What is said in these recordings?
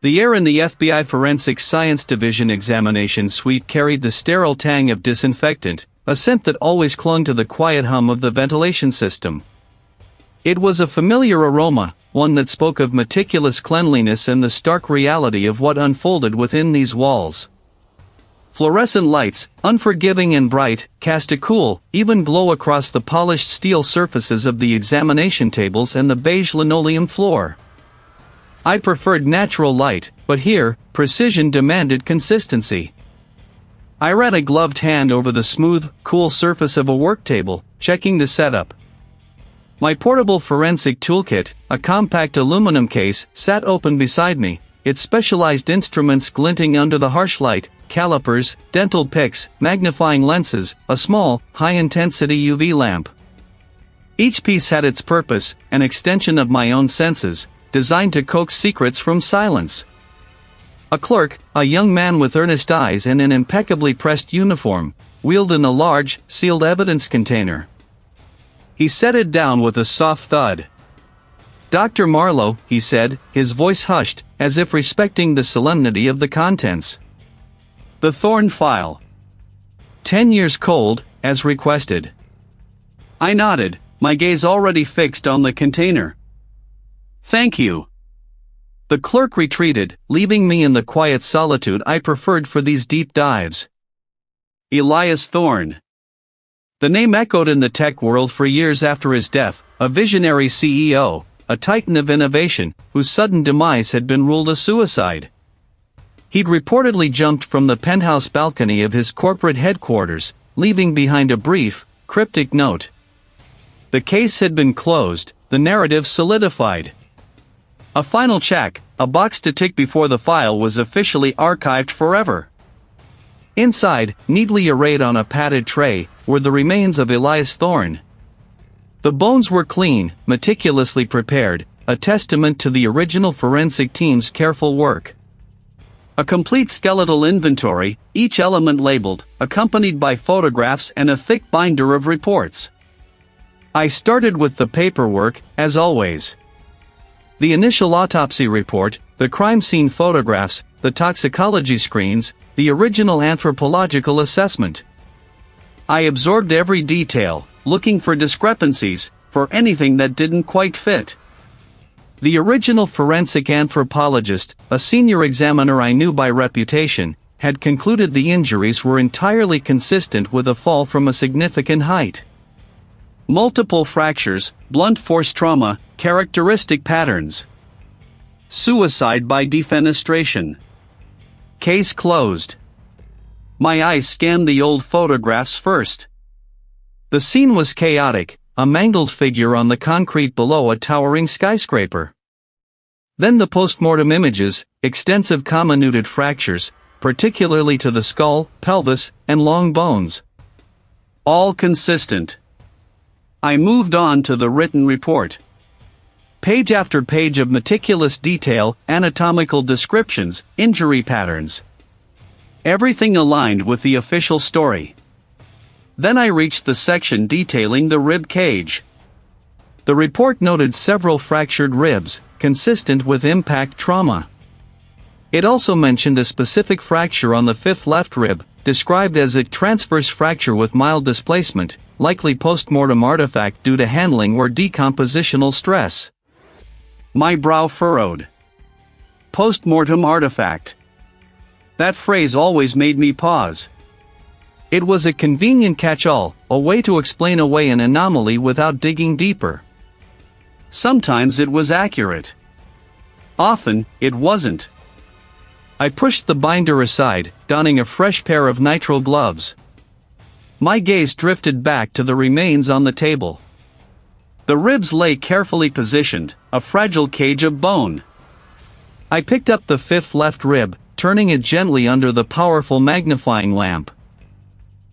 The air in the FBI Forensic Science Division examination suite carried the sterile tang of disinfectant, a scent that always clung to the quiet hum of the ventilation system. It was a familiar aroma, one that spoke of meticulous cleanliness and the stark reality of what unfolded within these walls. Fluorescent lights, unforgiving and bright, cast a cool, even glow across the polished steel surfaces of the examination tables and the beige linoleum floor. I preferred natural light, but here, precision demanded consistency. I ran a gloved hand over the smooth, cool surface of a work table, checking the setup. My portable forensic toolkit, a compact aluminum case, sat open beside me, its specialized instruments glinting under the harsh light: calipers, dental picks, magnifying lenses, a small, high-intensity UV lamp. Each piece had its purpose, an extension of my own senses, designed to coax secrets from silence. A clerk, a young man with earnest eyes and an impeccably pressed uniform, wheeled in a large, sealed evidence container. He set it down with a soft thud. "Dr. Marlowe," he said, his voice hushed, as if respecting the solemnity of the contents. "The Thorne file. 10 years cold, as requested." I nodded, my gaze already fixed on the container. "Thank you." The clerk retreated, leaving me in the quiet solitude I preferred for these deep dives. Elias Thorne. The name echoed in the tech world for years after his death, a visionary CEO, a titan of innovation, whose sudden demise had been ruled a suicide. He'd reportedly jumped from the penthouse balcony of his corporate headquarters, leaving behind a brief, cryptic note. The case had been closed, the narrative solidified. A final check, a box to tick before the file was officially archived forever. Inside, neatly arrayed on a padded tray, were the remains of Elias Thorne. The bones were clean, meticulously prepared, a testament to the original forensic team's careful work. A complete skeletal inventory, each element labeled, accompanied by photographs and a thick binder of reports. I started with the paperwork, as always. The initial autopsy report, the crime scene photographs, the toxicology screens, the original anthropological assessment. I absorbed every detail, looking for discrepancies, for anything that didn't quite fit. The original forensic anthropologist, a senior examiner I knew by reputation, had concluded the injuries were entirely consistent with a fall from a significant height. Multiple fractures, blunt force trauma, characteristic patterns. Suicide by defenestration. Case closed. My eyes scanned the old photographs first. The scene was chaotic, a mangled figure on the concrete below a towering skyscraper. Then the post-mortem images, extensive comminuted fractures, particularly to the skull, pelvis, and long bones. All consistent. I moved on to the written report. Page after page of meticulous detail, anatomical descriptions, injury patterns. Everything aligned with the official story. Then I reached the section detailing the rib cage. The report noted several fractured ribs, consistent with impact trauma. It also mentioned a specific fracture on the fifth left rib, described as a transverse fracture with mild displacement, likely post-mortem artifact due to handling or decompositional stress. My brow furrowed. Post-mortem artifact. That phrase always made me pause. It was a convenient catch-all, a way to explain away an anomaly without digging deeper. Sometimes it was accurate. Often, it wasn't. I pushed the binder aside, donning a fresh pair of nitrile gloves. My gaze drifted back to the remains on the table. The ribs lay carefully positioned, a fragile cage of bone. I picked up the fifth left rib, turning it gently under the powerful magnifying lamp.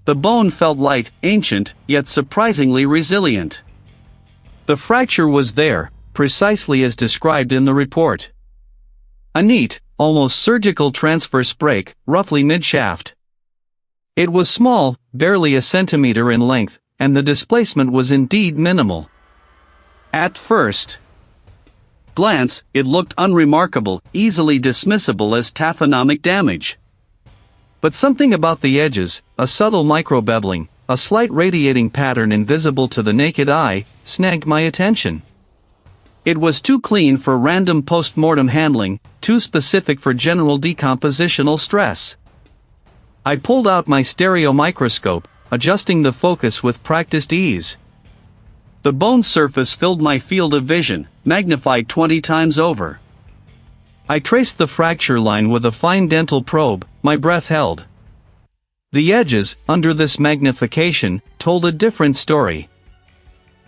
The bone felt light, ancient, yet surprisingly resilient. The fracture was there, precisely as described in the report. A neat, almost surgical transverse break, roughly mid-shaft. It was small, barely a centimeter in length, and the displacement was indeed minimal. At first. glance, it looked unremarkable, easily dismissible as taphonomic damage. But something about the edges, a subtle micro-beveling, a slight radiating pattern invisible to the naked eye, snagged my attention. It was too clean for random post-mortem handling, too specific for general decompositional stress. I pulled out my stereo microscope, adjusting the focus with practiced ease. The bone surface filled my field of vision, magnified 20 times over. I traced the fracture line with a fine dental probe, my breath held. The edges, under this magnification, told a different story.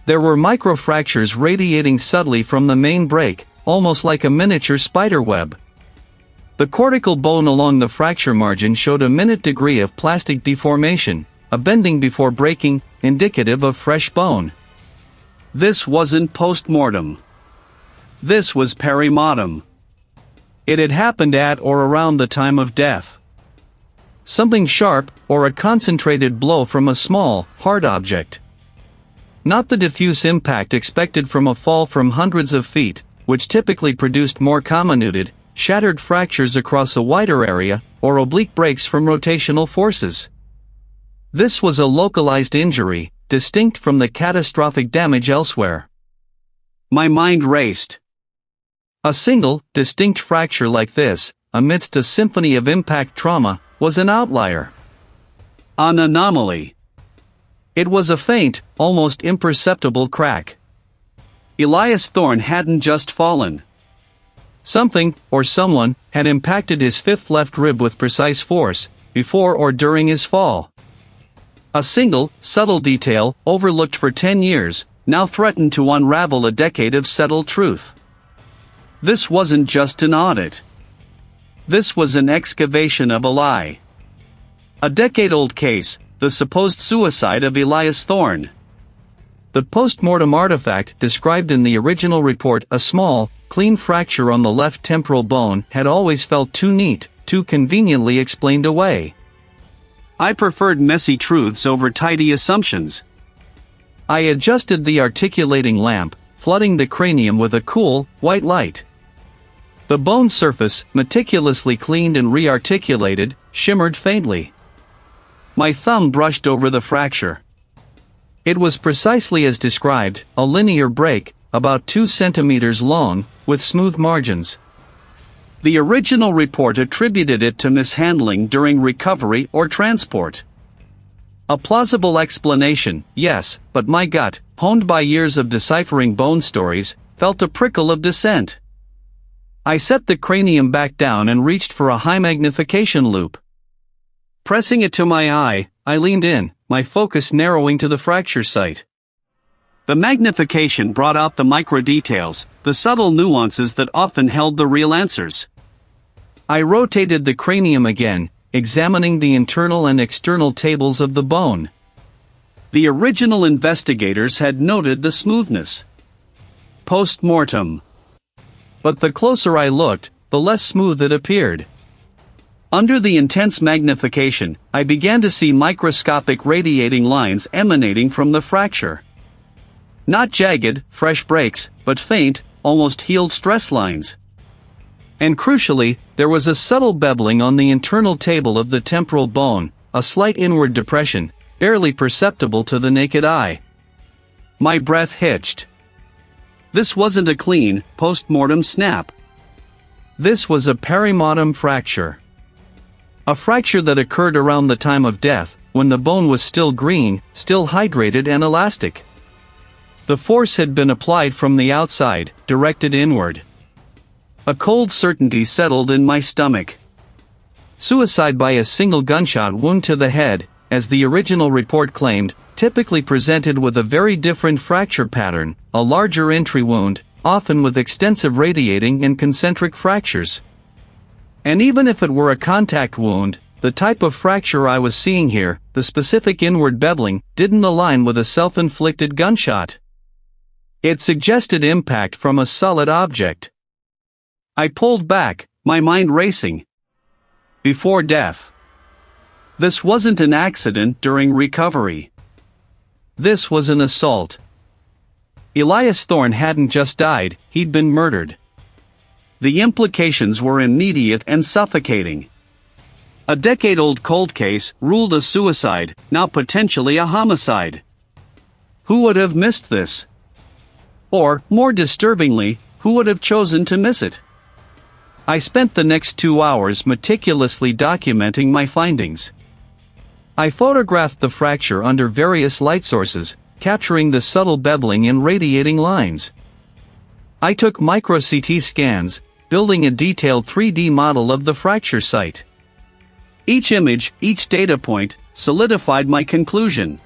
There were microfractures radiating subtly from the main break, almost like a miniature spiderweb. The cortical bone along the fracture margin showed a minute degree of plastic deformation, a bending before breaking, indicative of fresh bone. This wasn't post-mortem. This was perimortem. It had happened at or around the time of death. Something sharp, or a concentrated blow from a small, hard object. Not the diffuse impact expected from a fall from hundreds of feet, which typically produced more comminuted, shattered fractures across a wider area, or oblique breaks from rotational forces. This was a localized injury, distinct from the catastrophic damage elsewhere. My mind raced. A single, distinct fracture like this, amidst a symphony of impact trauma, was an outlier. An anomaly. It was a faint, almost imperceptible crack. Elias Thorne hadn't just fallen. Something, or someone, had impacted his fifth left rib with precise force, before or during his fall. A single, subtle detail, overlooked for 10 years, now threatened to unravel a decade of settled truth. This wasn't just an audit. This was an excavation of a lie. A decade-old case, the supposed suicide of Elias Thorne. The post-mortem artifact described in the original report, a small, clean fracture on the left temporal bone, had always felt too neat, too conveniently explained away. I preferred messy truths over tidy assumptions. I adjusted the articulating lamp, flooding the cranium with a cool, white light. The bone surface, meticulously cleaned and re-articulated, shimmered faintly. My thumb brushed over the fracture. It was precisely as described, a linear break, about 2 centimeters long, with smooth margins. The original report attributed it to mishandling during recovery or transport. A plausible explanation, yes, but my gut, honed by years of deciphering bone stories, felt a prickle of dissent. I set the cranium back down and reached for a high magnification loupe. Pressing it to my eye, I leaned in, my focus narrowing to the fracture site. The magnification brought out the micro-details, the subtle nuances that often held the real answers. I rotated the cranium again, examining the internal and external tables of the bone. The original investigators had noted the smoothness. Post-mortem. But the closer I looked, the less smooth it appeared. Under the intense magnification, I began to see microscopic radiating lines emanating from the fracture. Not jagged, fresh breaks, but faint, almost healed stress lines. And crucially, there was a subtle beveling on the internal table of the temporal bone, a slight inward depression, barely perceptible to the naked eye. My breath hitched. This wasn't a clean, post-mortem snap. This was a perimortem fracture. A fracture that occurred around the time of death, when the bone was still green, still hydrated and elastic. The force had been applied from the outside, directed inward. A cold certainty settled in my stomach. Suicide by a single gunshot wound to the head, as the original report claimed, typically presented with a very different fracture pattern, a larger entry wound, often with extensive radiating and concentric fractures. And even if it were a contact wound, the type of fracture I was seeing here, the specific inward beveling, didn't align with a self-inflicted gunshot. It suggested impact from a solid object. I pulled back, my mind racing. Before death. This wasn't an accident during recovery. This was an assault. Elias Thorne hadn't just died, he'd been murdered. The implications were immediate and suffocating. A decade-old cold case ruled a suicide, now potentially a homicide. Who would have missed this? Or, more disturbingly, who would have chosen to miss it? I spent the next 2 hours meticulously documenting my findings. I photographed the fracture under various light sources, capturing the subtle beveling and radiating lines. I took micro-CT scans, building a detailed 3D model of the fracture site. Each image, each data point, solidified my conclusion.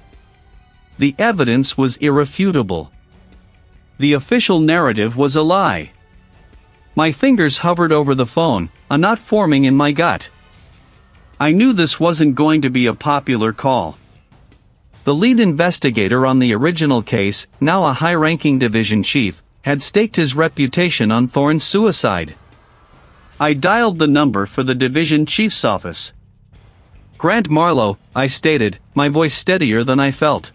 The evidence was irrefutable. The official narrative was a lie. My fingers hovered over the phone, a knot forming in my gut. I knew this wasn't going to be a popular call. The lead investigator on the original case, now a high-ranking division chief, had staked his reputation on Thorne's suicide. I dialed the number for the division chief's office. "Grant Marlowe," I stated, my voice steadier than I felt.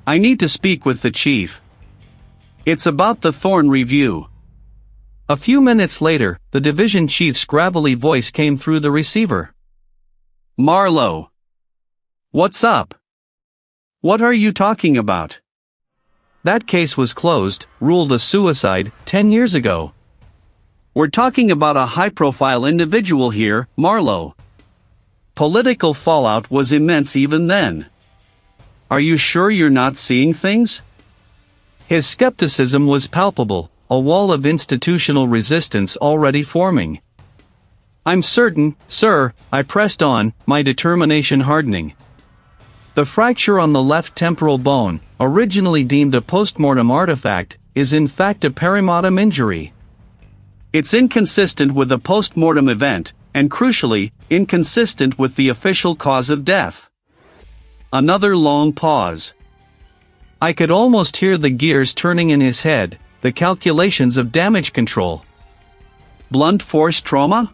"I need to speak with the chief. It's about the Thorne review." A few minutes later, the division chief's gravelly voice came through the receiver. "Marlowe. What's up? What are you talking about? That case was closed, ruled a suicide, 10 years ago. We're talking about a high-profile individual here, Marlowe. Political fallout was immense even then. Are you sure you're not seeing things?" His skepticism was palpable, a wall of institutional resistance already forming. "I'm certain, sir," I pressed on, my determination hardening. "The fracture on the left temporal bone, originally deemed a post-mortem artifact, is in fact a perimortem injury. It's inconsistent with a post-mortem event, and crucially, inconsistent with the official cause of death." Another long pause. I could almost hear the gears turning in his head, the calculations of damage control. "Blunt force trauma?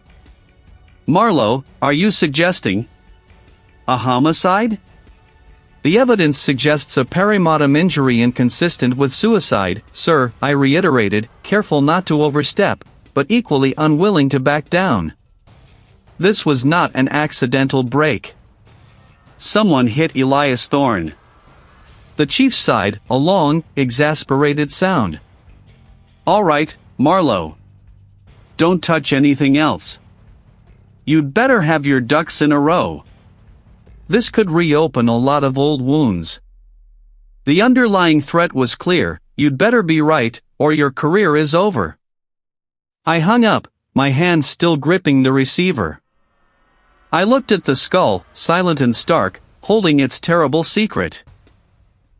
Marlowe, are you suggesting a homicide?" "The evidence suggests a perimortem injury inconsistent with suicide, sir," I reiterated, careful not to overstep, but equally unwilling to back down. This was not an accidental break. Someone hit Elias Thorne. The chief sighed, a long, exasperated sound. "All right, Marlowe. Don't touch anything else. You'd better have your ducks in a row. This could reopen a lot of old wounds. The underlying threat was clear: you'd better be right, or your career is over." I hung up, my hand still gripping the receiver. I looked at the skull, silent and stark, holding its terrible secret.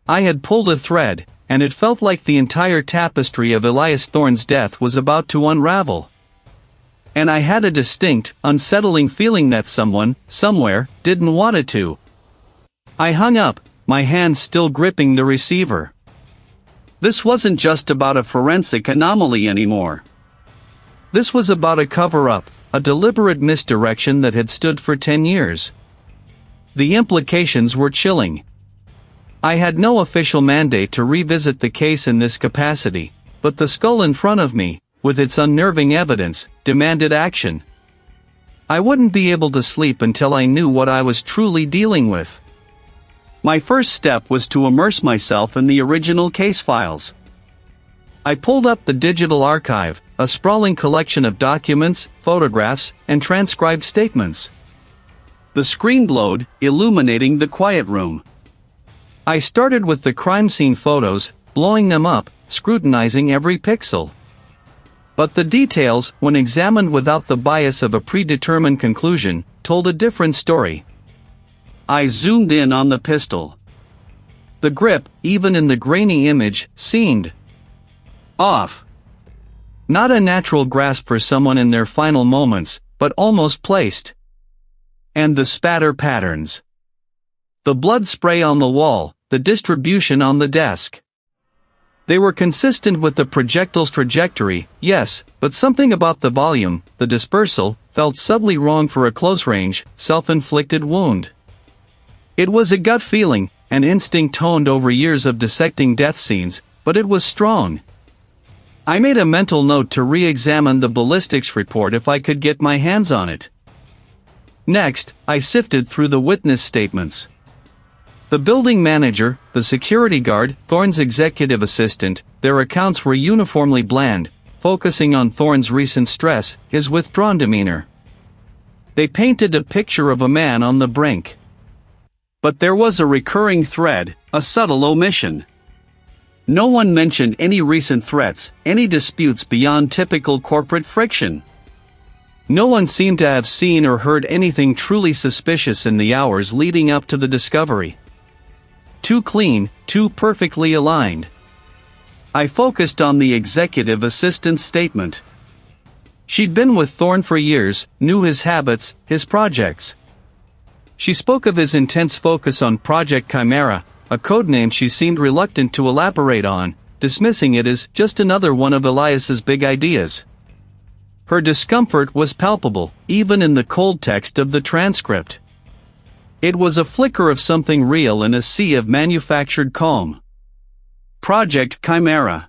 I had pulled a thread, and it felt like the entire tapestry of Elias Thorne's death was about to unravel. And I had a distinct, unsettling feeling that someone, somewhere, didn't want it to. I hung up, my hand still gripping the receiver. This wasn't just about a forensic anomaly anymore. This was about a cover-up, a deliberate misdirection that had stood for 10 years. The implications were chilling. I had no official mandate to revisit the case in this capacity, but the skull in front of me, with its unnerving evidence, demanded action. I wouldn't be able to sleep until I knew what I was truly dealing with. My first step was to immerse myself in the original case files. I pulled up the digital archive, a sprawling collection of documents, photographs, and transcribed statements. The screen glowed, illuminating the quiet room. I started with the crime scene photos, blowing them up, scrutinizing every pixel. But the details, when examined without the bias of a predetermined conclusion, told a different story. I zoomed in on the pistol. The grip, even in the grainy image, seemed off. Not a natural grasp for someone in their final moments, but almost placed. And the spatter patterns. The blood spray on the wall, the distribution on the desk. They were consistent with the projectile's trajectory, yes, but something about the volume, the dispersal, felt subtly wrong for a close-range, self-inflicted wound. It was a gut feeling, an instinct honed over years of dissecting death scenes, but it was strong. I made a mental note to re-examine the ballistics report if I could get my hands on it. Next, I sifted through the witness statements. The building manager, the security guard, Thorne's executive assistant, their accounts were uniformly bland, focusing on Thorne's recent stress, his withdrawn demeanor. They painted a picture of a man on the brink. But there was a recurring thread, a subtle omission. No one mentioned any recent threats, any disputes beyond typical corporate friction. No one seemed to have seen or heard anything truly suspicious in the hours leading up to the discovery. Too clean, too perfectly aligned. I focused on the executive assistant's statement. She'd been with Thorne for years, knew his habits, his projects. She spoke of his intense focus on Project Chimera, a codename she seemed reluctant to elaborate on, dismissing it as just another one of Elias's big ideas. Her discomfort was palpable, even in the cold text of the transcript. It was a flicker of something real in a sea of manufactured calm. Project Chimera.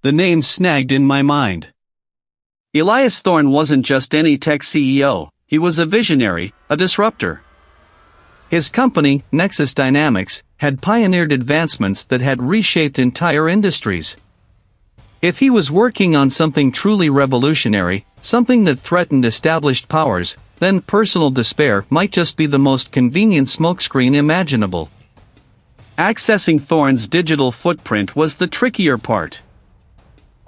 The name snagged in my mind. Elias Thorne wasn't just any tech CEO, he was a visionary, a disruptor. His company, Nexus Dynamics, had pioneered advancements that had reshaped entire industries. If he was working on something truly revolutionary, something that threatened established powers, then personal despair might just be the most convenient smokescreen imaginable. Accessing Thorne's digital footprint was the trickier part.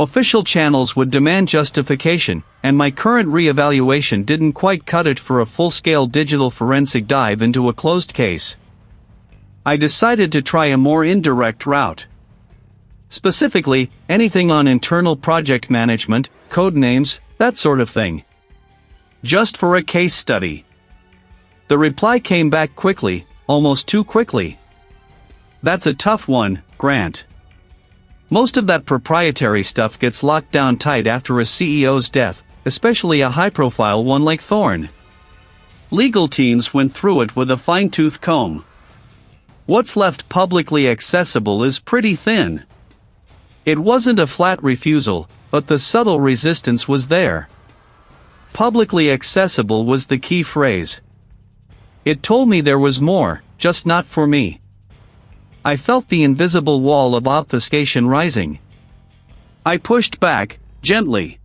Official channels would demand justification, and my current re-evaluation didn't quite cut it for a full-scale digital forensic dive into a closed case. I decided to try a more indirect route. Specifically, anything on internal project management, code names, that sort of thing. Just for a case study. The reply came back quickly, almost too quickly. That's a tough one, Grant. Most of that proprietary stuff gets locked down tight after a CEO's death, especially a high-profile one like Thorne. Legal teams went through it with a fine-tooth comb. What's left publicly accessible is pretty thin. It wasn't a flat refusal, but the subtle resistance was there. Publicly accessible was the key phrase. It told me there was more, just not for me. I felt the invisible wall of obfuscation rising. I pushed back, gently.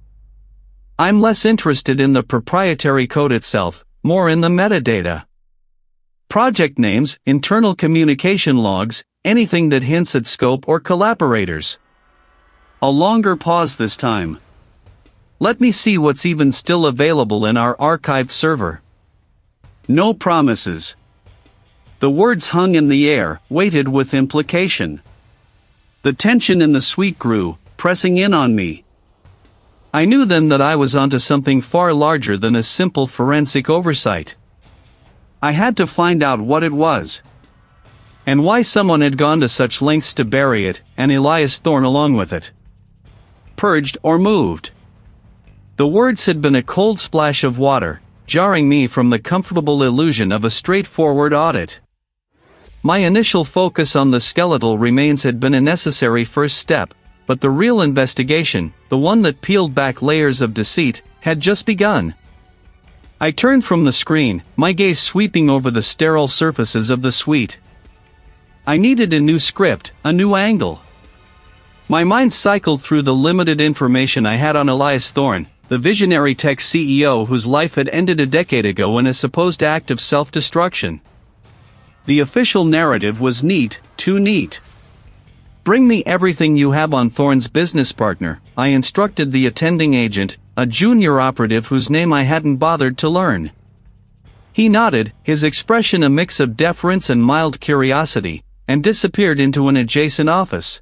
I'm less interested in the proprietary code itself, more in the metadata. Project names, internal communication logs, anything that hints at scope or collaborators. A longer pause this time. Let me see what's even still available in our archived server. No promises. The words hung in the air, weighted with implication. The tension in the suite grew, pressing in on me. I knew then that I was onto something far larger than a simple forensic oversight. I had to find out what it was. And why someone had gone to such lengths to bury it, and Elias Thorne along with it. Purged or moved. The words had been a cold splash of water, jarring me from the comfortable illusion of a straightforward audit. My initial focus on the skeletal remains had been a necessary first step, but the real investigation, the one that peeled back layers of deceit, had just begun. I turned from the screen, my gaze sweeping over the sterile surfaces of the suite. I needed a new script, a new angle. My mind cycled through the limited information I had on Elias Thorne, the visionary tech CEO whose life had ended a decade ago in a supposed act of self-destruction. The official narrative was neat, too neat. Bring me everything you have on Thorne's business partner, I instructed the attending agent, a junior operative whose name I hadn't bothered to learn. He nodded, his expression a mix of deference and mild curiosity, and disappeared into an adjacent office.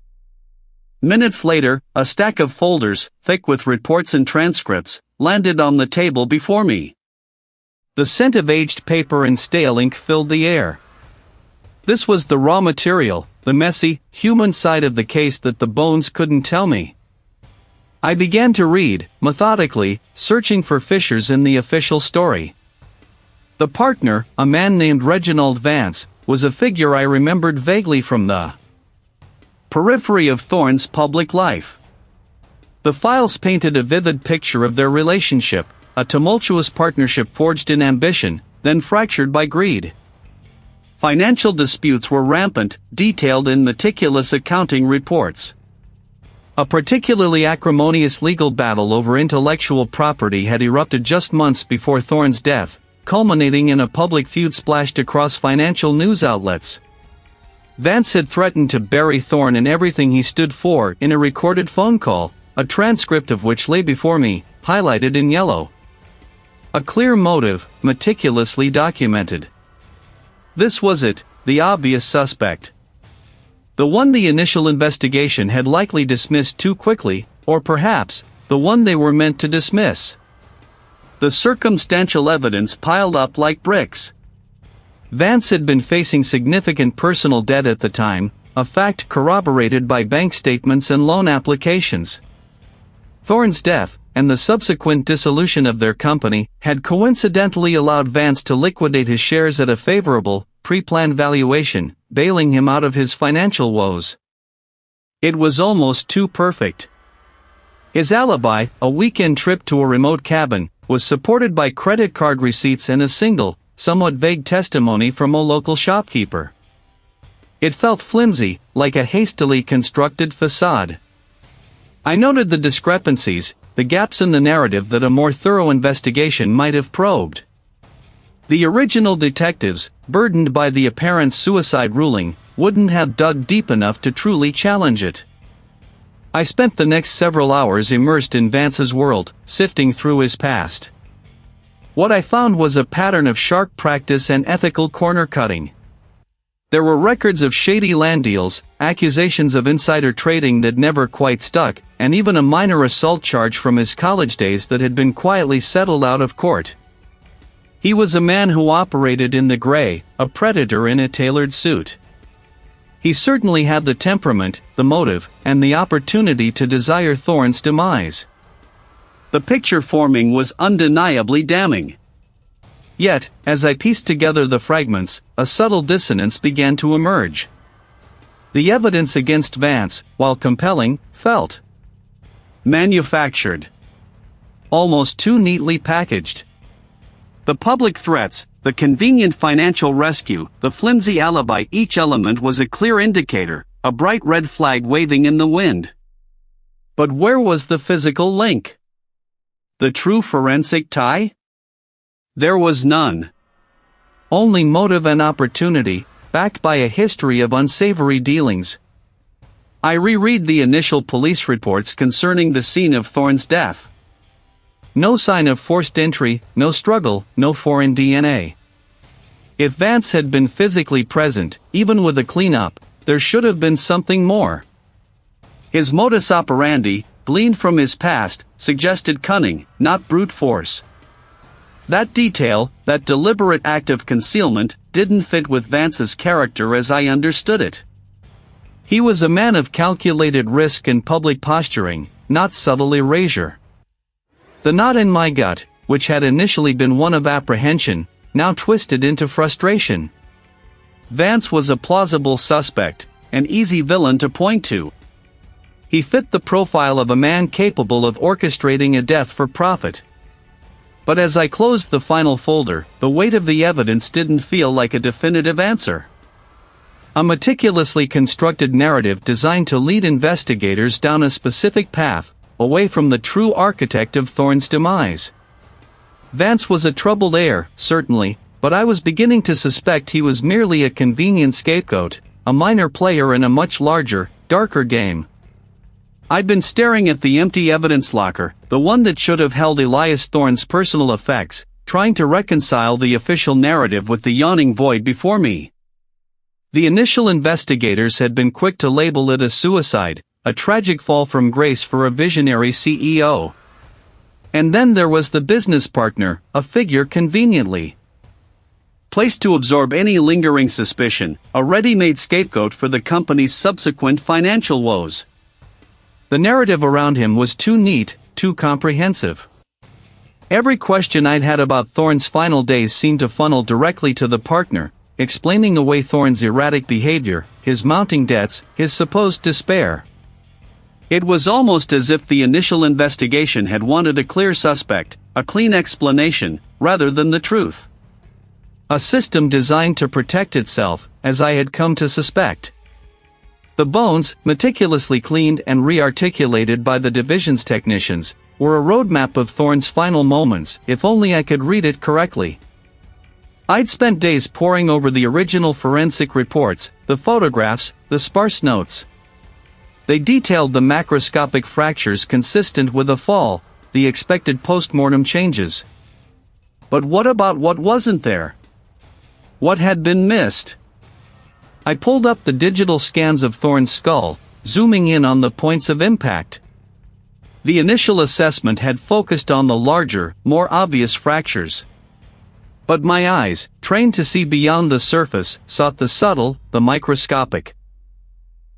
Minutes later, a stack of folders, thick with reports and transcripts, landed on the table before me. The scent of aged paper and stale ink filled the air. This was the raw material, the messy, human side of the case that the bones couldn't tell me. I began to read, methodically, searching for fissures in the official story. The partner, a man named Reginald Vance, was a figure I remembered vaguely from the periphery of Thorne's public life. The files painted a vivid picture of their relationship, a tumultuous partnership forged in ambition, then fractured by greed. Financial disputes were rampant, detailed in meticulous accounting reports. A particularly acrimonious legal battle over intellectual property had erupted just months before Thorne's death, culminating in a public feud splashed across financial news outlets. Vance had threatened to bury Thorne and everything he stood for in a recorded phone call, a transcript of which lay before me, highlighted in yellow. A clear motive, meticulously documented. This was it, the obvious suspect. The one the initial investigation had likely dismissed too quickly, or perhaps, the one they were meant to dismiss. The circumstantial evidence piled up like bricks. Vance had been facing significant personal debt at the time, a fact corroborated by bank statements and loan applications. Thorne's death, and the subsequent dissolution of their company, had coincidentally allowed Vance to liquidate his shares at a favorable, pre-planned valuation, bailing him out of his financial woes. It was almost too perfect. His alibi, a weekend trip to a remote cabin, was supported by credit card receipts and a single, somewhat vague testimony from a local shopkeeper. It felt flimsy, like a hastily constructed facade. I noted the discrepancies, the gaps in the narrative that a more thorough investigation might have probed. The original detectives, burdened by the apparent suicide ruling, wouldn't have dug deep enough to truly challenge it. I spent the next several hours immersed in Vance's world, sifting through his past. What I found was a pattern of sharp practice and ethical corner-cutting. There were records of shady land deals, accusations of insider trading that never quite stuck, and even a minor assault charge from his college days that had been quietly settled out of court. He was a man who operated in the gray, a predator in a tailored suit. He certainly had the temperament, the motive, and the opportunity to desire Thorne's demise. The picture forming was undeniably damning. Yet, as I pieced together the fragments, a subtle dissonance began to emerge. The evidence against Vance, while compelling, felt manufactured. Almost too neatly packaged. The public threats, the convenient financial rescue, the flimsy alibi, each element was a clear indicator, a bright red flag waving in the wind. But where was the physical link? The true forensic tie? There was none. Only motive and opportunity, backed by a history of unsavory dealings. I reread the initial police reports concerning the scene of Thorne's death. No sign of forced entry, no struggle, no foreign DNA. If Vance had been physically present, even with a cleanup, there should have been something more. His modus operandi, gleaned from his past, suggested cunning, not brute force. That detail, that deliberate act of concealment, didn't fit with Vance's character as I understood it. He was a man of calculated risk and public posturing, not subtle erasure. The knot in my gut, which had initially been one of apprehension, now twisted into frustration. Vance was a plausible suspect, an easy villain to point to. He fit the profile of a man capable of orchestrating a death for profit. But as I closed the final folder, the weight of the evidence didn't feel like a definitive answer. A meticulously constructed narrative designed to lead investigators down a specific path, away from the true architect of Thorne's demise. Vance was a troubled heir, certainly, but I was beginning to suspect he was merely a convenient scapegoat, a minor player in a much larger, darker game. I'd been staring at the empty evidence locker, the one that should have held Elias Thorne's personal effects, trying to reconcile the official narrative with the yawning void before me. The initial investigators had been quick to label it a suicide, a tragic fall from grace for a visionary CEO. And then there was the business partner, a figure conveniently placed to absorb any lingering suspicion, a ready-made scapegoat for the company's subsequent financial woes. The narrative around him was too neat, too comprehensive. Every question I'd had about Thorne's final days seemed to funnel directly to the partner, explaining away Thorne's erratic behavior, his mounting debts, his supposed despair. It was almost as if the initial investigation had wanted a clear suspect, a clean explanation, rather than the truth. A system designed to protect itself, as I had come to suspect. The bones, meticulously cleaned and re-articulated by the division's technicians, were a roadmap of Thorne's final moments, if only I could read it correctly. I'd spent days poring over the original forensic reports, the photographs, the sparse notes. They detailed the macroscopic fractures consistent with a fall, the expected post-mortem changes. But what about what wasn't there? What had been missed? I pulled up the digital scans of Thorne's skull, zooming in on the points of impact. The initial assessment had focused on the larger, more obvious fractures. But my eyes, trained to see beyond the surface, sought the subtle, the microscopic.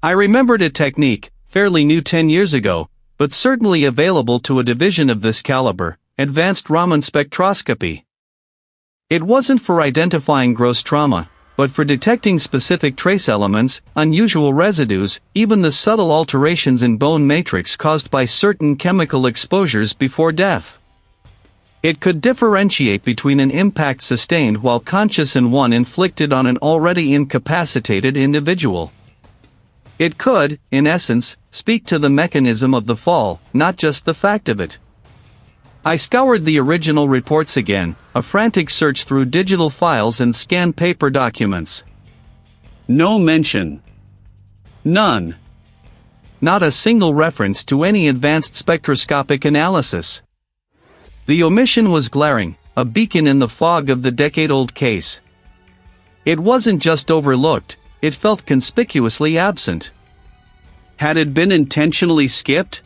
I remembered a technique, fairly new 10 years ago, but certainly available to a division of this caliber, advanced Raman spectroscopy. It wasn't for identifying gross trauma, but for detecting specific trace elements, unusual residues, even the subtle alterations in bone matrix caused by certain chemical exposures before death. It could differentiate between an impact sustained while conscious and one inflicted on an already incapacitated individual. It could, in essence, speak to the mechanism of the fall, not just the fact of it. I scoured the original reports again, a frantic search through digital files and scanned paper documents. No mention. None. Not a single reference to any advanced spectroscopic analysis. The omission was glaring, a beacon in the fog of the decade-old case. It wasn't just overlooked, it felt conspicuously absent. Had it been intentionally skipped?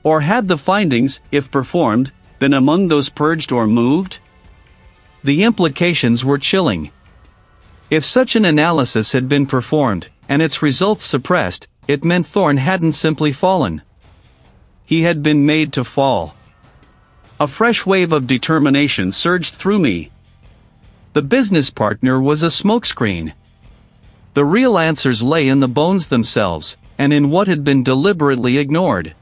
Or had the findings, if performed, been among those purged or moved? The implications were chilling. If such an analysis had been performed, and its results suppressed, it meant Thorne hadn't simply fallen. He had been made to fall. A fresh wave of determination surged through me. The business partner was a smokescreen. The real answers lay in the bones themselves, and in what had been deliberately ignored.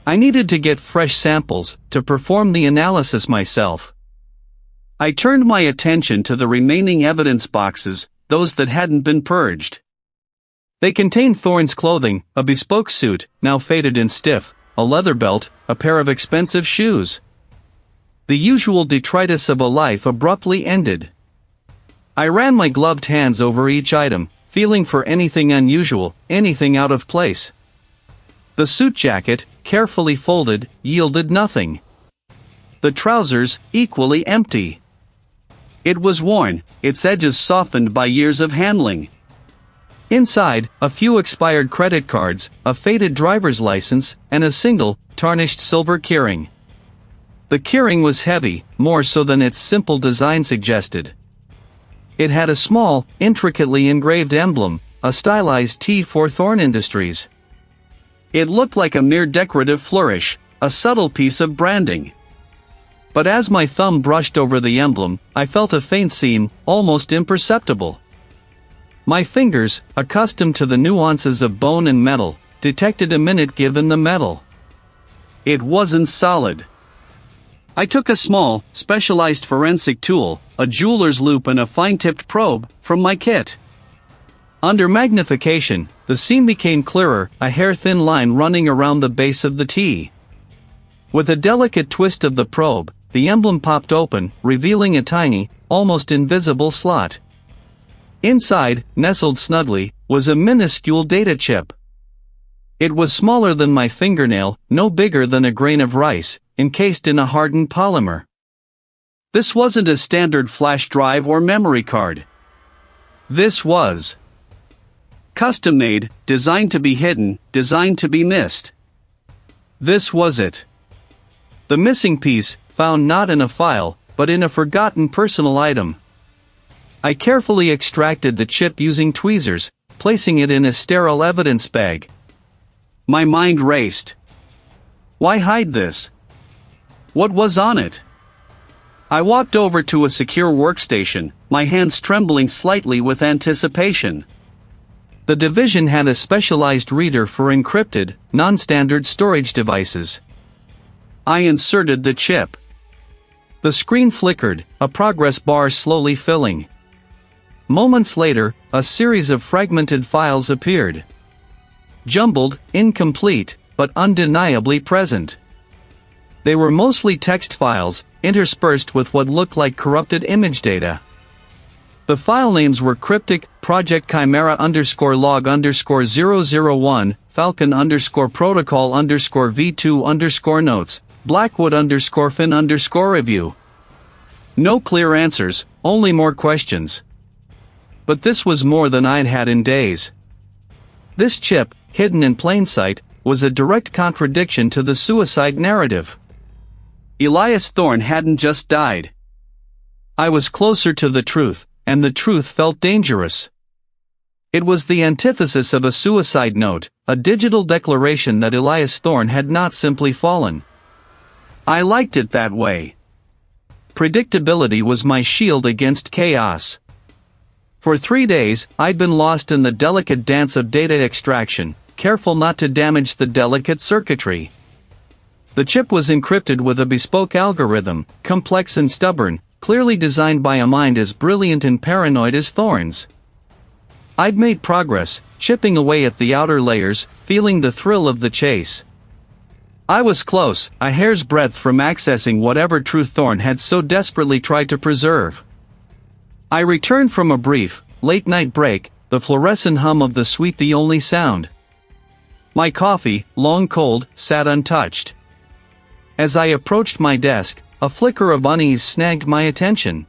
I needed to get fresh samples, to perform the analysis myself. I turned my attention to the remaining evidence boxes, those that hadn't been purged. They contained Thorne's clothing, a bespoke suit, now faded and stiff, a leather belt, a pair of expensive shoes. The usual detritus of a life abruptly ended. I ran my gloved hands over each item, feeling for anything unusual, anything out of place. The suit jacket, carefully folded, yielded nothing. The trousers, equally empty. It was worn, its edges softened by years of handling. Inside, a few expired credit cards, a faded driver's license, and a single, tarnished silver keyring. The keyring was heavy, more so than its simple design suggested. It had a small, intricately engraved emblem, a stylized T for Thorne Industries. It looked like a mere decorative flourish, a subtle piece of branding. But as my thumb brushed over the emblem, I felt a faint seam, almost imperceptible. My fingers, accustomed to the nuances of bone and metal, detected a minute give in the metal. It wasn't solid. I took a small, specialized forensic tool, a jeweler's loupe and a fine-tipped probe, from my kit. Under magnification, the seam became clearer, a hair-thin line running around the base of the T. With a delicate twist of the probe, the emblem popped open, revealing a tiny, almost invisible slot. Inside, nestled snugly, was a minuscule data chip. It was smaller than my fingernail, no bigger than a grain of rice, encased in a hardened polymer. This wasn't a standard flash drive or memory card. This was custom-made, designed to be hidden, designed to be missed. This was it. The missing piece, found not in a file, but in a forgotten personal item. I carefully extracted the chip using tweezers, placing it in a sterile evidence bag. My mind raced. Why hide this? What was on it? I walked over to a secure workstation, my hands trembling slightly with anticipation. The division had a specialized reader for encrypted, non-standard storage devices. I inserted the chip. The screen flickered, a progress bar slowly filling. Moments later, a series of fragmented files appeared. Jumbled, incomplete, but undeniably present. They were mostly text files, interspersed with what looked like corrupted image data. The file names were cryptic: Project Chimera _log_001, Falcon _protocol _v2 notes, Blackwood _fin _review. No clear answers, only more questions. But this was more than I'd had in days. This chip, hidden in plain sight, was a direct contradiction to the suicide narrative. Elias Thorne hadn't just died. I was closer to the truth, and the truth felt dangerous. It was the antithesis of a suicide note, a digital declaration that Elias Thorne had not simply fallen. I liked it that way. Predictability was my shield against chaos. For 3 days, I'd been lost in the delicate dance of data extraction, careful not to damage the delicate circuitry. The chip was encrypted with a bespoke algorithm, complex and stubborn, clearly designed by a mind as brilliant and paranoid as Thorne's. I'd made progress, chipping away at the outer layers, feeling the thrill of the chase. I was close, a hair's breadth from accessing whatever truth Thorne had so desperately tried to preserve. I returned from a brief, late-night break, the fluorescent hum of the suite the only sound. My coffee, long cold, sat untouched. As I approached my desk, a flicker of unease snagged my attention.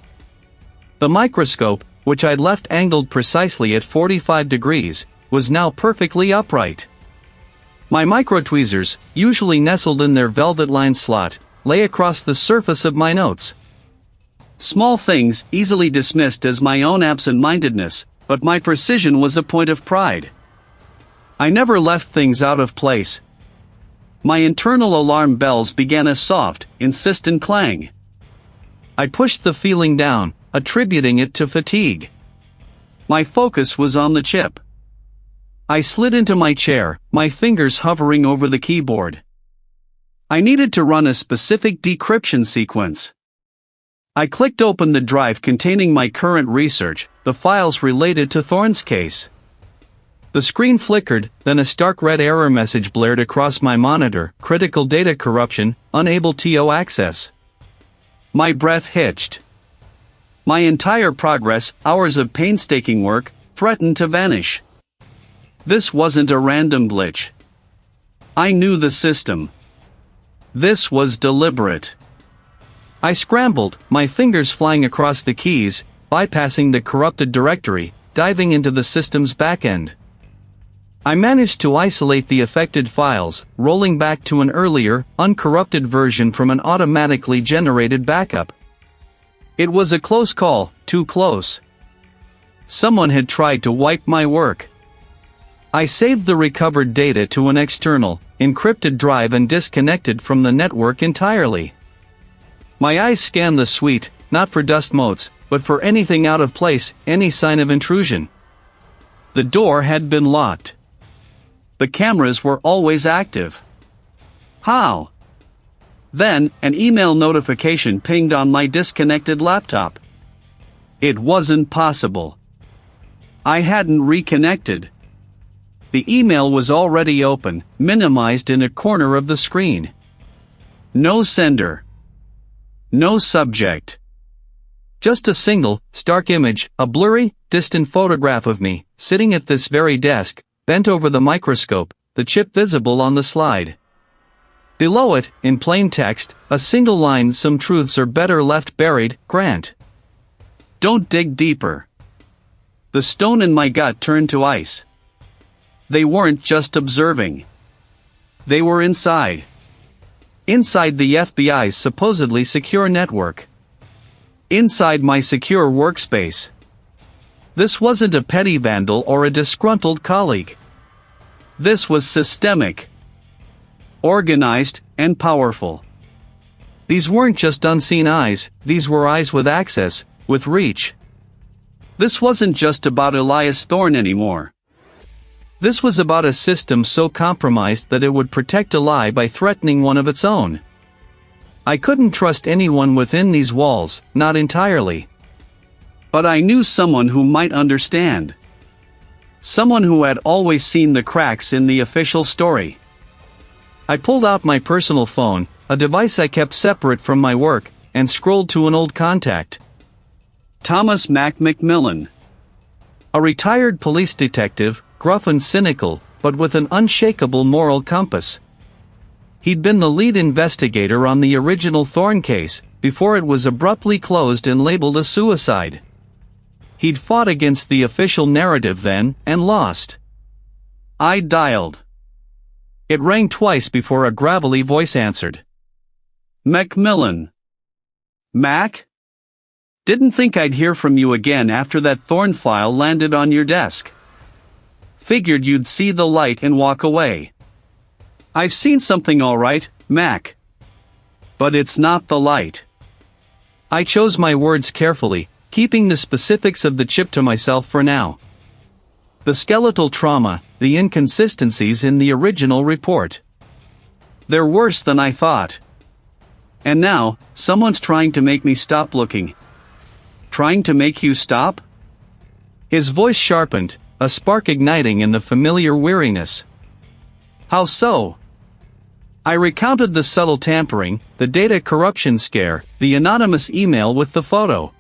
The microscope, which I'd left angled precisely at 45 degrees, was now perfectly upright. My microtweezers, usually nestled in their velvet-lined slot, lay across the surface of my notes. Small things, easily dismissed as my own absent-mindedness, but my precision was a point of pride. I never left things out of place. My internal alarm bells began a soft, insistent clang. I pushed the feeling down, attributing it to fatigue. My focus was on the chip. I slid into my chair, my fingers hovering over the keyboard. I needed to run a specific decryption sequence. I clicked open the drive containing my current research, the files related to Thorne's case. The screen flickered, then a stark red error message blared across my monitor: critical data corruption, unable to access. My breath hitched. My entire progress, hours of painstaking work, threatened to vanish. This wasn't a random glitch. I knew the system. This was deliberate. I scrambled, my fingers flying across the keys, bypassing the corrupted directory, diving into the system's backend. I managed to isolate the affected files, rolling back to an earlier, uncorrupted version from an automatically generated backup. It was a close call, too close. Someone had tried to wipe my work. I saved the recovered data to an external, encrypted drive and disconnected from the network entirely. My eyes scanned the suite, not for dust motes, but for anything out of place, any sign of intrusion. The door had been locked. The cameras were always active. How? Then, an email notification pinged on my disconnected laptop. It wasn't possible. I hadn't reconnected. The email was already open, minimized in a corner of the screen. No sender. No subject. Just a single, stark image, a blurry, distant photograph of me, sitting at this very desk, bent over the microscope, the chip visible on the slide. Below it, in plain text, a single line: "Some truths are better left buried, Grant. Don't dig deeper." The stone in my gut turned to ice. They weren't just observing. They were inside. Inside the FBI's supposedly secure network. Inside my secure workspace. This wasn't a petty vandal or a disgruntled colleague. This was systemic. Organized, and powerful. These weren't just unseen eyes, these were eyes with access, with reach. This wasn't just about Elias Thorne anymore. This was about a system so compromised that it would protect a lie by threatening one of its own. I couldn't trust anyone within these walls, not entirely. But I knew someone who might understand. Someone who had always seen the cracks in the official story. I pulled out my personal phone, a device I kept separate from my work, and scrolled to an old contact. Thomas Mac McMillan. A retired police detective, gruff and cynical, but with an unshakable moral compass. He'd been the lead investigator on the original Thorne case, before it was abruptly closed and labeled a suicide. He'd fought against the official narrative then, and lost. I dialed. It rang twice before a gravelly voice answered. McMillan. Mac? Didn't think I'd hear from you again after that Thorne file landed on your desk. Figured you'd see the light and walk away. I've seen something all right, Mac. But it's not the light. I chose my words carefully, keeping the specifics of the chip to myself for now. The skeletal trauma, the inconsistencies in the original report. They're worse than I thought. And now, someone's trying to make me stop looking. Trying to make you stop? His voice sharpened, a spark igniting in the familiar weariness. How so? I recounted the subtle tampering, the data corruption scare, the anonymous email with the photo.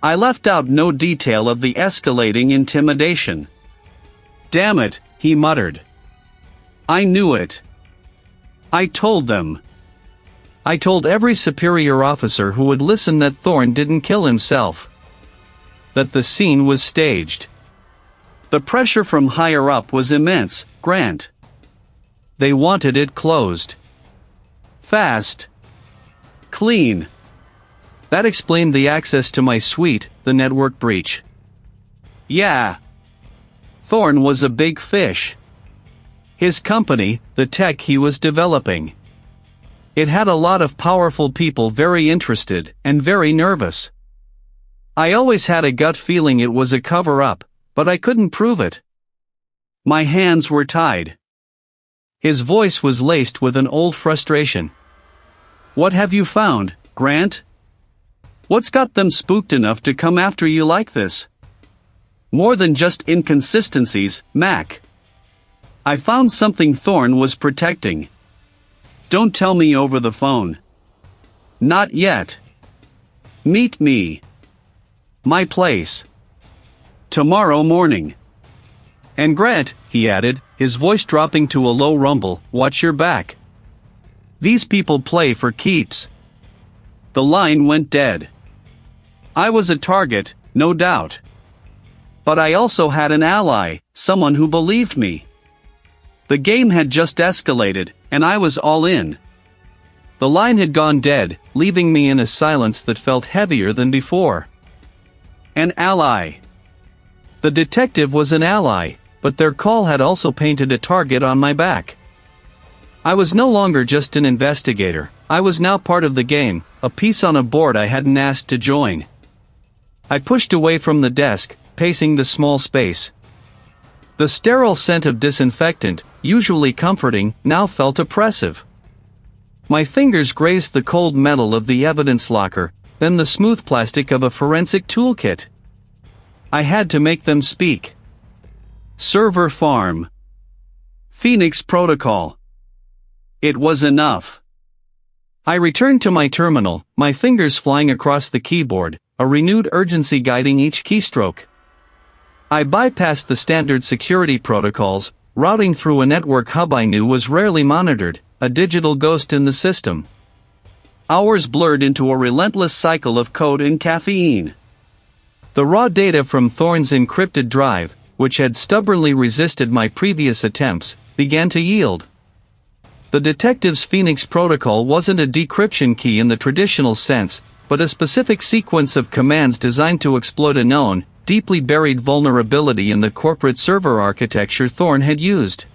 I left out no detail of the escalating intimidation. Damn it, he muttered. I knew it. I told them. I told every superior officer who would listen that Thorne didn't kill himself. That the scene was staged. The pressure from higher up was immense, Grant. They wanted it closed. Fast. Clean. That explained the access to my suite, the network breach. Yeah. Thorne was a big fish. His company, the tech he was developing. It had a lot of powerful people very interested, and very nervous. I always had a gut feeling it was a cover-up, but I couldn't prove it. My hands were tied. His voice was laced with an old frustration. What have you found, Grant? What's got them spooked enough to come after you like this? More than just inconsistencies, Mac. I found something Thorne was protecting. Don't tell me over the phone. Not yet. Meet me. My place. Tomorrow morning. And Grant, he added, his voice dropping to a low rumble, watch your back. These people play for keeps. The line went dead. I was a target, no doubt. But I also had an ally, someone who believed me. The game had just escalated, and I was all in. The line had gone dead, leaving me in a silence that felt heavier than before. An ally. The detective was an ally, but their call had also painted a target on my back. I was no longer just an investigator, I was now part of the game, a piece on a board I hadn't asked to join. I pushed away from the desk, pacing the small space. The sterile scent of disinfectant, usually comforting, now felt oppressive. My fingers grazed the cold metal of the evidence locker, then the smooth plastic of a forensic toolkit. I had to make them speak. Server farm. Phoenix protocol. It was enough. I returned to my terminal, my fingers flying across the keyboard, a renewed urgency guiding each keystroke. I bypassed the standard security protocols, routing through a network hub I knew was rarely monitored, a digital ghost in the system. Hours blurred into a relentless cycle of code and caffeine. The raw data from Thorne's encrypted drive, which had stubbornly resisted my previous attempts, began to yield. The detective's Phoenix protocol wasn't a decryption key in the traditional sense, but a specific sequence of commands designed to exploit a known, deeply buried vulnerability in the corporate server architecture Thorne had used.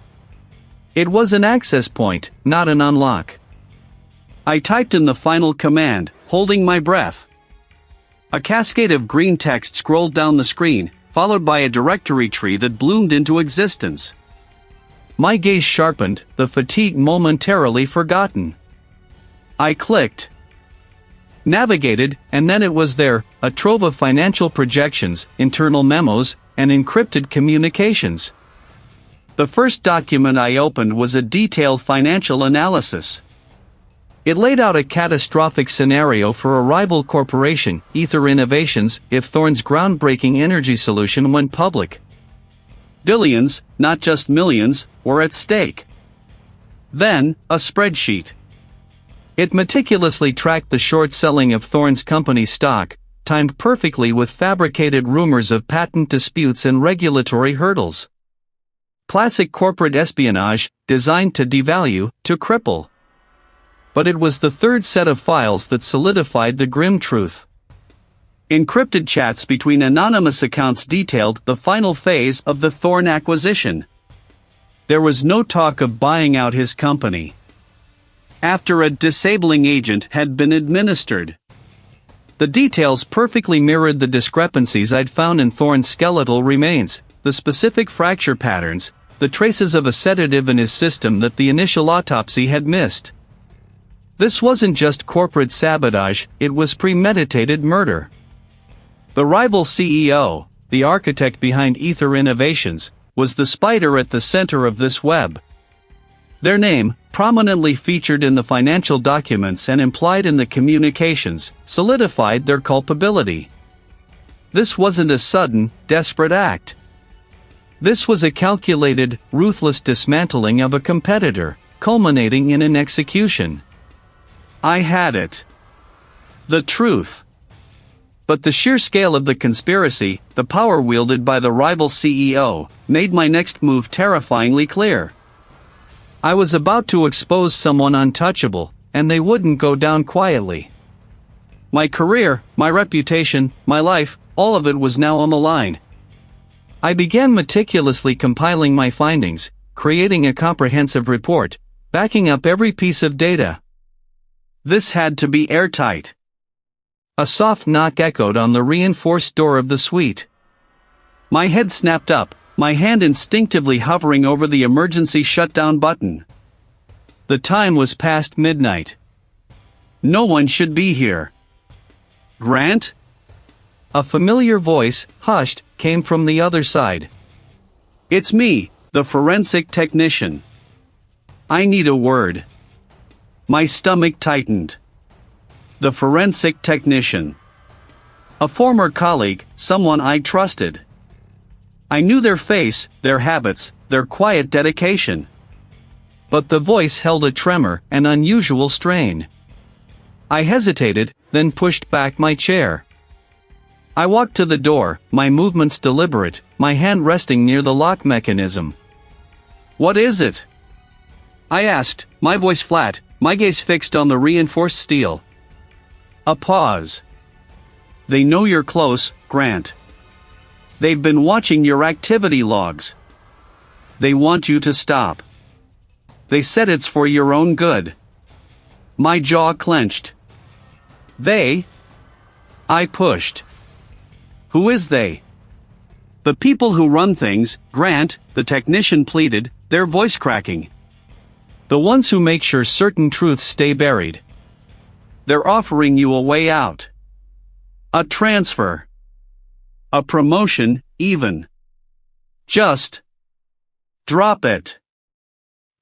It was an access point, not an unlock. I typed in the final command, holding my breath. A cascade of green text scrolled down the screen, followed by a directory tree that bloomed into existence. My gaze sharpened, the fatigue momentarily forgotten. I clicked, navigated, and then it was there, a trove of financial projections, internal memos, and encrypted communications. The first document I opened was a detailed financial analysis. It laid out a catastrophic scenario for a rival corporation, Ether Innovations, if Thorne's groundbreaking energy solution went public. Billions, not just millions, were at stake. Then, a spreadsheet. It meticulously tracked the short selling of Thorne's company stock, timed perfectly with fabricated rumors of patent disputes and regulatory hurdles. Classic corporate espionage, designed to devalue, to cripple. But it was the third set of files that solidified the grim truth. Encrypted chats between anonymous accounts detailed the final phase of the Thorne acquisition. There was no talk of buying out his company. After a disabling agent had been administered. The details perfectly mirrored the discrepancies I'd found in Thorne's skeletal remains, the specific fracture patterns, the traces of a sedative in his system that the initial autopsy had missed. This wasn't just corporate sabotage, it was premeditated murder. The rival CEO, the architect behind Ether Innovations, was the spider at the center of this web. Their name, prominently featured in the financial documents and implied in the communications, solidified their culpability. This wasn't a sudden, desperate act. This was a calculated, ruthless dismantling of a competitor, culminating in an execution. I had it. The truth. But the sheer scale of the conspiracy, the power wielded by the rival CEO, made my next move terrifyingly clear. I was about to expose someone untouchable, and they wouldn't go down quietly. My career, my reputation, my life, all of it was now on the line. I began meticulously compiling my findings, creating a comprehensive report, backing up every piece of data. This had to be airtight. A soft knock echoed on the reinforced door of the suite. My head snapped up, my hand instinctively hovering over the emergency shutdown button. The time was past midnight. No one should be here. Grant? A familiar voice, hushed, came from the other side. It's me, the forensic technician. I need a word. My stomach tightened. The forensic technician. A former colleague, someone I trusted. I knew their face, their habits, their quiet dedication. But the voice held a tremor, an unusual strain. I hesitated, then pushed back my chair. I walked to the door, my movements deliberate, my hand resting near the lock mechanism. What is it? I asked, my voice flat, my gaze fixed on the reinforced steel. A pause. They know you're close, Grant. They've been watching your activity logs. They want you to stop. They said it's for your own good. My jaw clenched. They? I pushed. Who is they? The people who run things, Grant, the technician pleaded, their voice cracking. The ones who make sure certain truths stay buried. They're offering you a way out. A transfer. A promotion, even. Just drop it.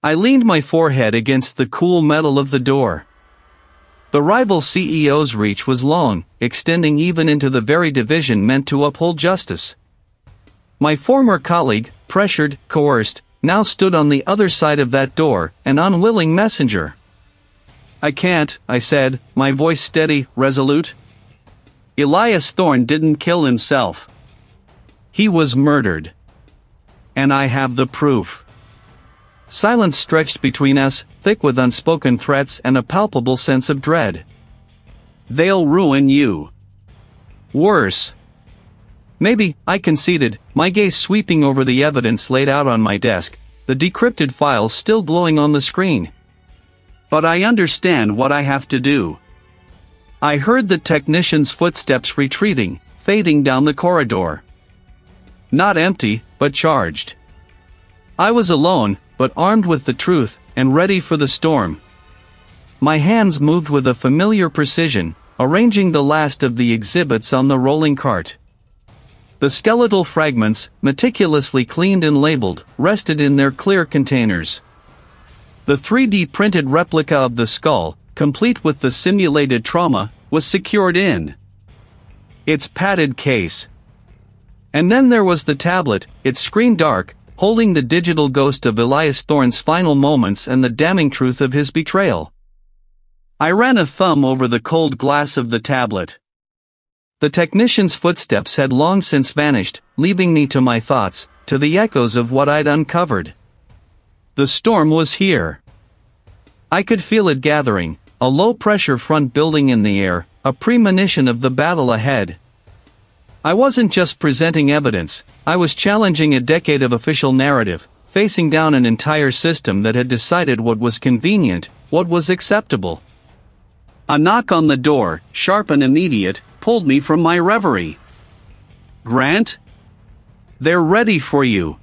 I leaned my forehead against the cool metal of the door. The rival CEO's reach was long, extending even into the very division meant to uphold justice. My former colleague, pressured, coerced, now stood on the other side of that door, an unwilling messenger. I can't, I said, my voice steady, resolute. Elias Thorne didn't kill himself. He was murdered. And I have the proof. Silence stretched between us, thick with unspoken threats and a palpable sense of dread. They'll ruin you. Worse. Maybe, I conceded, my gaze sweeping over the evidence laid out on my desk, the decrypted files still glowing on the screen. But I understand what I have to do. I heard the technician's footsteps retreating, fading down the corridor. not empty, but charged. I was alone, but armed with the truth, and ready for the storm. My hands moved with a familiar precision, arranging the last of the exhibits on the rolling cart. The skeletal fragments, meticulously cleaned and labeled, rested in their clear containers. The 3D printed replica of the skull, complete with the simulated trauma, was secured in its padded case. And then there was the tablet, its screen dark, holding the digital ghost of Elias Thorne's final moments and the damning truth of his betrayal. I ran a thumb over the cold glass of the tablet. The technician's footsteps had long since vanished, leaving me to my thoughts, to the echoes of what I'd uncovered. The storm was here. I could feel it gathering, a low-pressure front building in the air, a premonition of the battle ahead. I wasn't just presenting evidence, I was challenging a decade of official narrative, facing down an entire system that had decided what was convenient, what was acceptable. A knock on the door, sharp and immediate, pulled me from my reverie. "Grant? They're ready for you."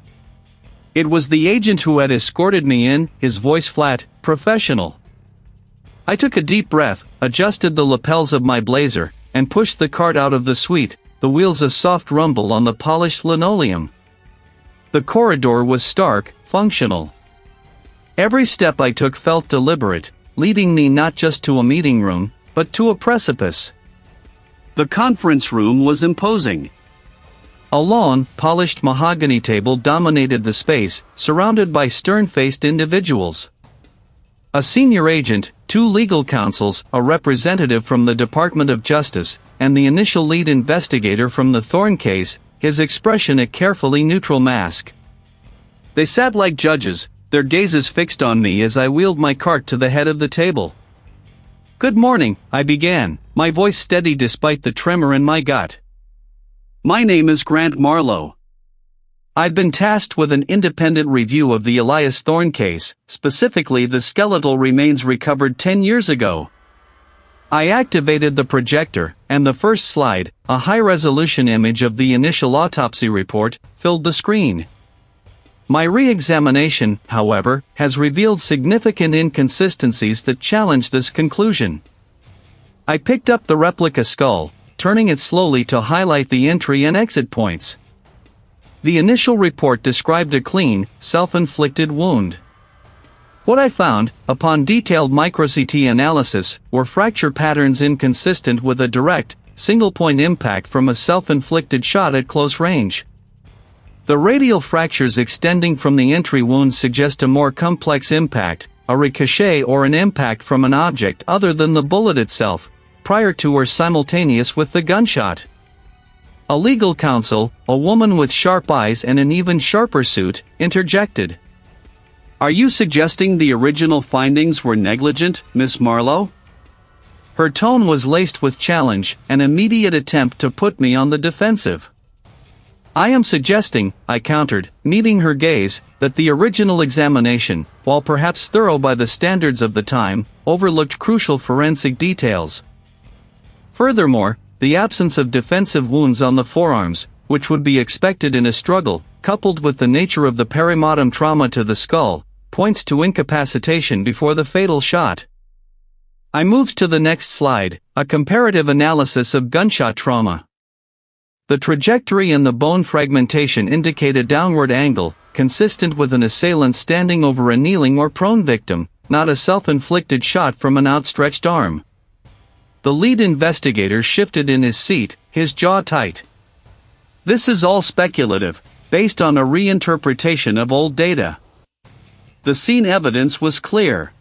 It was the agent who had escorted me in, his voice flat, professional. I took a deep breath, adjusted the lapels of my blazer, and pushed the cart out of the suite, the wheels a soft rumble on the polished linoleum. The corridor was stark, functional. Every step I took felt deliberate, leading me not just to a meeting room, but to a precipice. The conference room was imposing. A long, polished mahogany table dominated the space, surrounded by stern-faced individuals. A senior agent, 2 legal counsels, a representative from the Department of Justice, and the initial lead investigator from the Thorne case, his expression a carefully neutral mask. They sat like judges, their gazes fixed on me as I wheeled my cart to the head of the table. "Good morning," I began, my voice steady despite the tremor in my gut. "My name is Grant Marlowe. I'd been tasked with an independent review of the Elias Thorne case, specifically the skeletal remains recovered 10 years ago." I activated the projector, and the first slide, a high-resolution image of the initial autopsy report, filled the screen. My re-examination, however, has revealed significant inconsistencies that challenge this conclusion. I picked up the replica skull, turning it slowly to highlight the entry and exit points. The initial report described a clean, self-inflicted wound. What I found, upon detailed micro-CT analysis, were fracture patterns inconsistent with a direct, single-point impact from a self-inflicted shot at close range. The radial fractures extending from the entry wound suggest a more complex impact, a ricochet or an impact from an object other than the bullet itself, prior to or simultaneous with the gunshot. A legal counsel, a woman with sharp eyes and an even sharper suit, interjected. "Are you suggesting the original findings were negligent, Miss Marlowe?" Her tone was laced with challenge, an immediate attempt to put me on the defensive. "I am suggesting," I countered, meeting her gaze, "that the original examination, while perhaps thorough by the standards of the time, overlooked crucial forensic details. Furthermore, the absence of defensive wounds on the forearms, which would be expected in a struggle, coupled with the nature of the post-mortem trauma to the skull, points to incapacitation before the fatal shot." I moved to the next slide, a comparative analysis of gunshot trauma. The trajectory and the bone fragmentation indicate a downward angle, consistent with an assailant standing over a kneeling or prone victim, not a self-inflicted shot from an outstretched arm. The lead investigator shifted in his seat, his jaw tight. "This is all speculative, based on a reinterpretation of old data. The scene evidence was clear."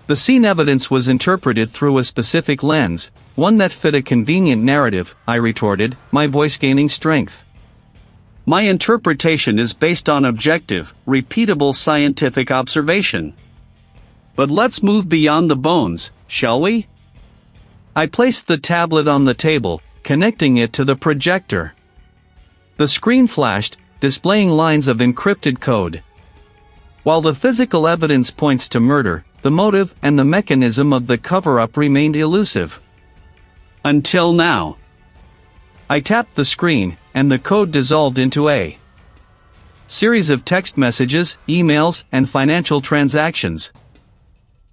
"The scene evidence was interpreted through a specific lens, one that fit a convenient narrative," I retorted, my voice gaining strength. "My interpretation is based on objective, repeatable scientific observation. But let's move beyond the bones, shall we?" I placed the tablet on the table, connecting it to the projector. The screen flashed, displaying lines of encrypted code. While the physical evidence points to murder, the motive and the mechanism of the cover-up remained elusive. Until now. I tapped the screen, and the code dissolved into a series of text messages, emails, and financial transactions.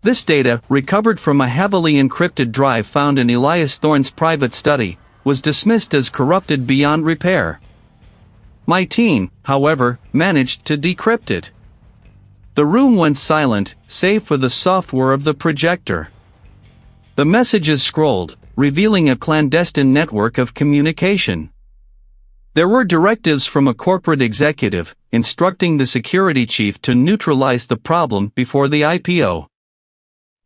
This data, recovered from a heavily encrypted drive found in Elias Thorne's private study, was dismissed as corrupted beyond repair. My team, however, managed to decrypt it. The room went silent, save for the software of the projector. The messages scrolled, revealing a clandestine network of communication. There were directives from a corporate executive, instructing the security chief to neutralize the problem before the IPO.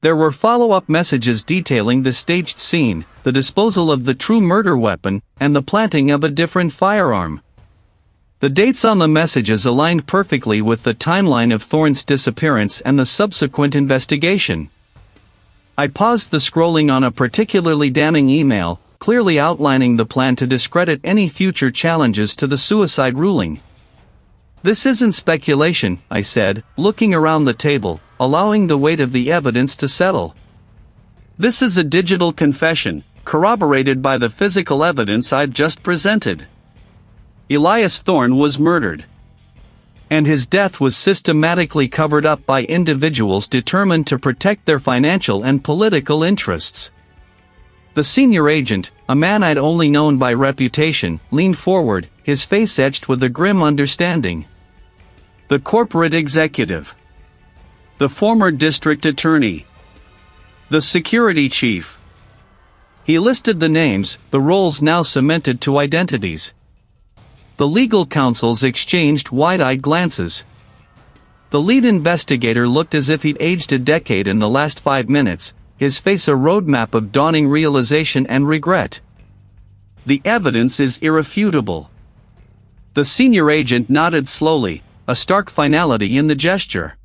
There were follow-up messages detailing the staged scene, the disposal of the true murder weapon, and the planting of a different firearm. The dates on the messages aligned perfectly with the timeline of Thorne's disappearance and the subsequent investigation. I paused the scrolling on a particularly damning email, clearly outlining the plan to discredit any future challenges to the suicide ruling. "This isn't speculation," I said, looking around the table, allowing the weight of the evidence to settle. "This is a digital confession, corroborated by the physical evidence I've just presented. Elias Thorne was murdered. And his death was systematically covered up by individuals determined to protect their financial and political interests." The senior agent, a man I'd only known by reputation, leaned forward, his face etched with a grim understanding. "The corporate executive. The former district attorney. The security chief." He listed the names, the roles now cemented to identities. The legal counsels exchanged wide-eyed glances. The lead investigator looked as if he'd aged a decade in the last 5 minutes, his face a roadmap of dawning realization and regret. "The evidence is irrefutable." The senior agent nodded slowly, a stark finality in the gesture.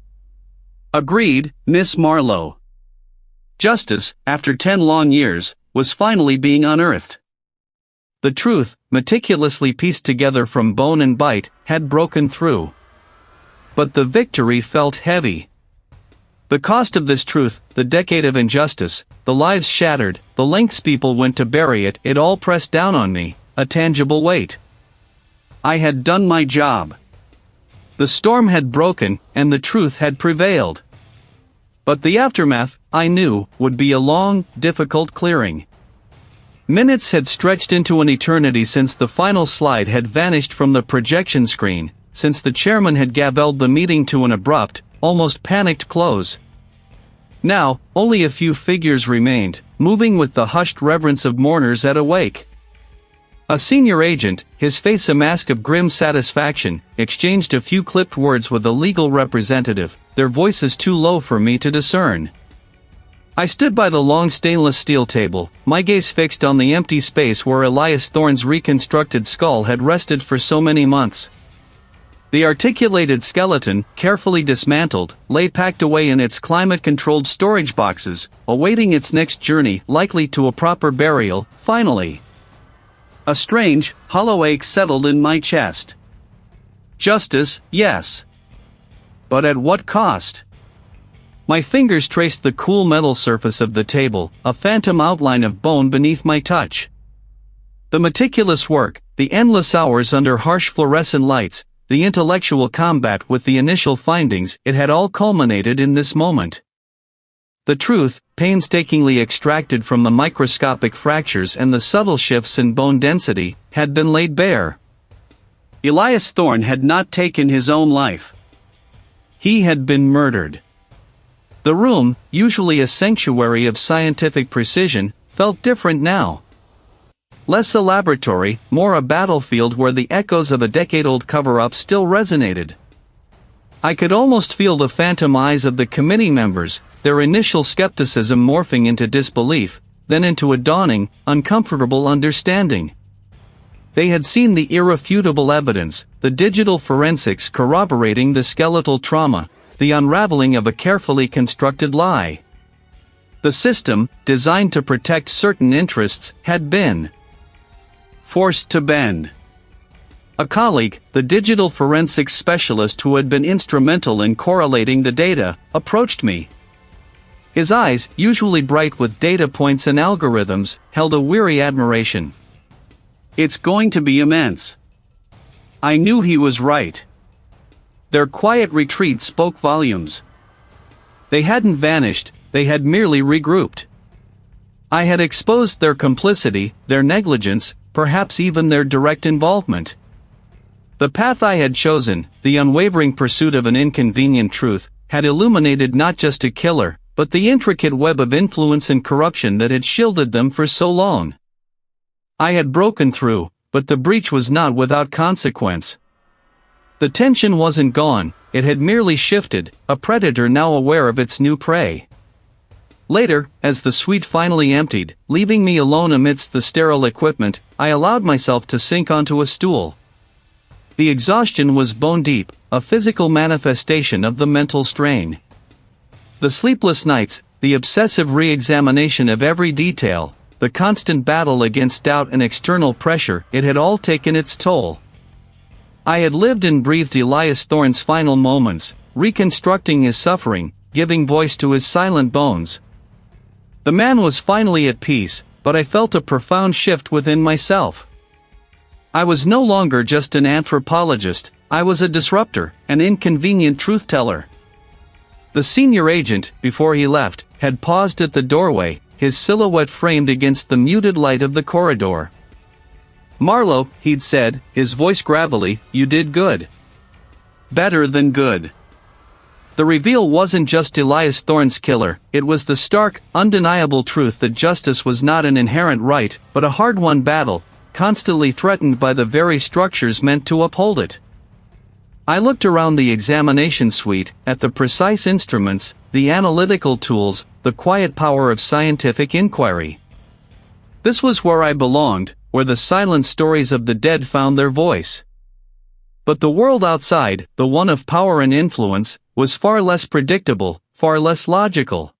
"Agreed, Miss Marlowe. Justice, after 10 long years, was finally being unearthed." The truth, meticulously pieced together from bone and bite, had broken through. But the victory felt heavy. The cost of this truth, the decade of injustice, the lives shattered, the lengths people went to bury it, it all pressed down on me, a tangible weight. I had done my job. The storm had broken, and the truth had prevailed. But the aftermath, I knew, would be a long, difficult clearing. Minutes had stretched into an eternity since the final slide had vanished from the projection screen, since the chairman had gavelled the meeting to an abrupt, almost panicked close. Now, only a few figures remained, moving with the hushed reverence of mourners at a wake. A senior agent, his face a mask of grim satisfaction, exchanged a few clipped words with a legal representative, their voices too low for me to discern. I stood by the long stainless steel table, my gaze fixed on the empty space where Elias Thorne's reconstructed skull had rested for so many months. The articulated skeleton, carefully dismantled, lay packed away in its climate-controlled storage boxes, awaiting its next journey, likely to a proper burial, finally. A strange, hollow ache settled in my chest. Justice, yes. But at what cost? My fingers traced the cool metal surface of the table, a phantom outline of bone beneath my touch. The meticulous work, the endless hours under harsh fluorescent lights, the intellectual combat with the initial findings, it had all culminated in this moment. The truth, painstakingly extracted from the microscopic fractures and the subtle shifts in bone density, had been laid bare. Elias Thorne had not taken his own life. He had been murdered. The room, usually a sanctuary of scientific precision, felt different now. Less a laboratory, more a battlefield where the echoes of a decade-old cover-up still resonated. I could almost feel the phantom eyes of the committee members, their initial skepticism morphing into disbelief, then into a dawning, uncomfortable understanding. They had seen the irrefutable evidence, the digital forensics corroborating the skeletal trauma, the unraveling of a carefully constructed lie. The system, designed to protect certain interests, had been forced to bend. A colleague, the digital forensics specialist who had been instrumental in correlating the data, approached me. His eyes, usually bright with data points and algorithms, held a weary admiration. "It's going to be immense," I knew he was right. Their quiet retreat spoke volumes. They hadn't vanished, they had merely regrouped. I had exposed their complicity, their negligence, perhaps even their direct involvement. The path I had chosen, the unwavering pursuit of an inconvenient truth, had illuminated not just a killer, but the intricate web of influence and corruption that had shielded them for so long. I had broken through, but the breach was not without consequence. The tension wasn't gone, it had merely shifted, a predator now aware of its new prey. Later, as the suite finally emptied, leaving me alone amidst the sterile equipment, I allowed myself to sink onto a stool. The exhaustion was bone-deep, a physical manifestation of the mental strain. The sleepless nights, the obsessive re-examination of every detail, the constant battle against doubt and external pressure, it had all taken its toll. I had lived and breathed Elias Thorne's final moments, reconstructing his suffering, giving voice to his silent bones. The man was finally at peace, but I felt a profound shift within myself. I was no longer just an anthropologist, I was a disruptor, an inconvenient truth-teller. The senior agent, before he left, had paused at the doorway, his silhouette framed against the muted light of the corridor. "Marlowe," he'd said, his voice gravelly, "you did good. Better than good." The reveal wasn't just Elias Thorne's killer, it was the stark, undeniable truth that justice was not an inherent right, but a hard-won battle, constantly threatened by the very structures meant to uphold it. I looked around the examination suite, at the precise instruments, the analytical tools, the quiet power of scientific inquiry. This was where I belonged, where the silent stories of the dead found their voice. But the world outside, the one of power and influence, was far less predictable, far less logical.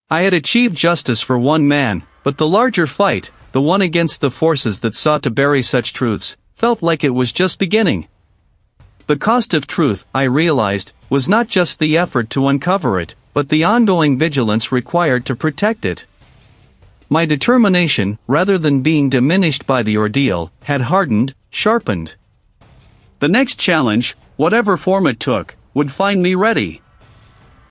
I had achieved justice for one man, but the larger fight, the one against the forces that sought to bury such truths, felt like it was just beginning. The cost of truth, I realized, was not just the effort to uncover it, but the ongoing vigilance required to protect it. My determination, rather than being diminished by the ordeal, had hardened, sharpened. The next challenge, whatever form it took, would find me ready.